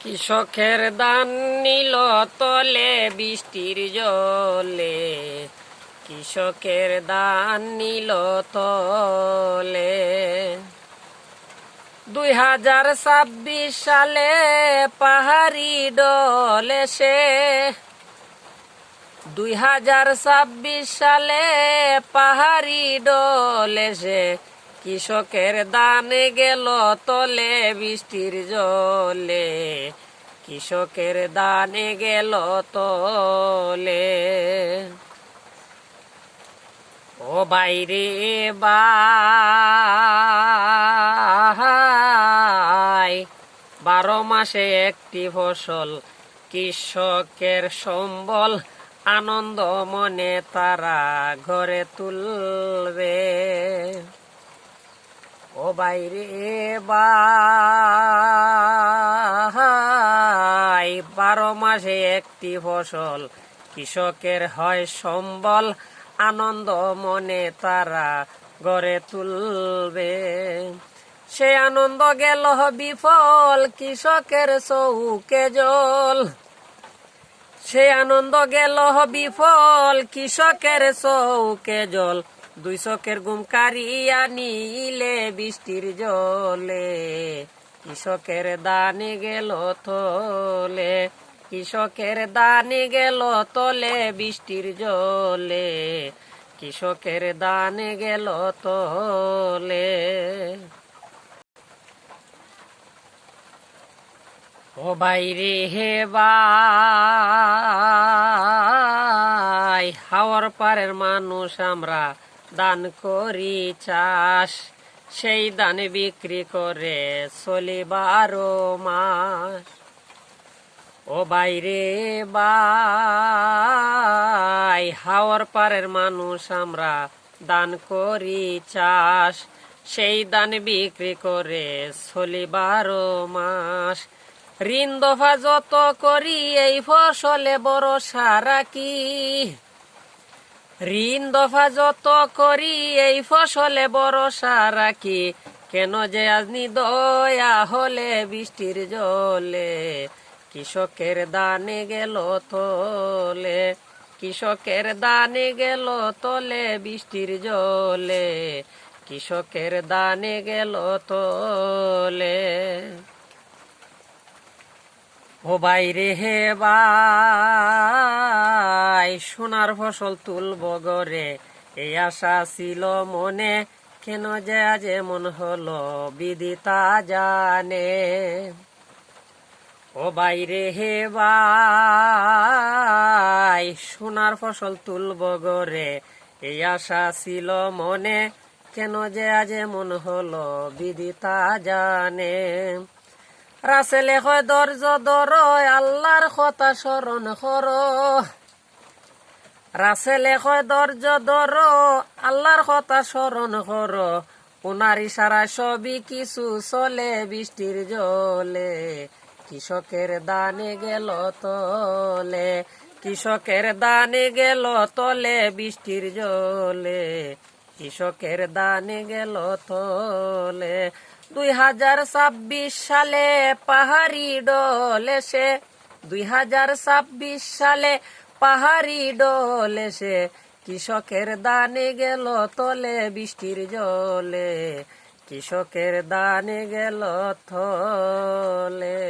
কৃষকের দান নিল তলে বৃষ্টির জলে, কৃষকের দান নিল তলে। 2026 সালে পাহাড়ি ডল এসে, 2026 সালে পাহাড়ি ডল এসে কৃষকের দানে গেল তলে বৃষ্টির জলে, কৃষকের দানে গেল তলে। ও বাইরে ভাই, 12 মাসে একটি ফসল, কৃষকের সম্বল, আনন্দ মনে তারা ঘরে তুলবে। ও বাইরে ভাই, 12 মাসে একটি ফসল, কৃষকের হয় সম্বল, আনন্দ মনে তারা গড়ে তুলবে। সে আনন্দ গেল বিফল, কৃষকের চৌকে জল। সে আনন্দ গেল বিফল, কৃষকের চৌকে জল। 2 চোখের ঘুম কারিয়া নিলে বৃষ্টির জলে, কৃষকের দানে গেল তলে, কৃষকের দানে গেল তলে বৃষ্টির জলে, কৃষকের দানে গেল তলে। ও বাইরে হে ভাই, হাওয়ার পারের মানুষ আমরা দান করি চাষ, সেই দান বিক্রি করে চলি 12 মাস। ও বাইরে ভাই, হাওয়ার পারের মানুষ আমরা দান করি চাষ, সেই দান বিক্রি করে চলি 12 মাস। ঋণ দফা যত করি এই ফসলে ভরসা রাখি, ঋণ দফা যত করি এই ফসলে ভরসা রাখি। কেন যে আজ দয়া হলে বৃষ্টির জলে, কৃষকের দানে গেল তলে, কৃষকের দানে গেল তলে বৃষ্টির জলে, কৃষকের দানে গেল তলে। ও বাইরে হে ভাই, সোনার ফসল তুলব গরে এই আশা ছিল মনে, কেন যে আজ এমন হলো বিদিতা জানে। ও বাইরে হে ভাই, সোনার ফসল তুলব গরে এই আশা ছিল মনে, কেন যে আজ এমন হলো বিদিতা জানে। রাসেলে হয় ধৈর্য ধর, আল্লাহর কথা স্মরণ কর। রাসেলে হয় ধৈর্য ধর, আল্লাহর কথা স্মরণ কর। উনার ইশারায় সবই কিছু চলে বৃষ্টির জলে, কৃষকের দানে গেল তলে, কৃষকের দানে গেল তলে বৃষ্টির জলে, কৃষকের দানে গেল তলে। 2026 সালে পাহাড়ি ডল এসে, 2026 সালে পাহাড়ি ডল এসে কৃষকের দানে গেল তলে বৃষ্টির জলে, কৃষকের দানে গেল তলে।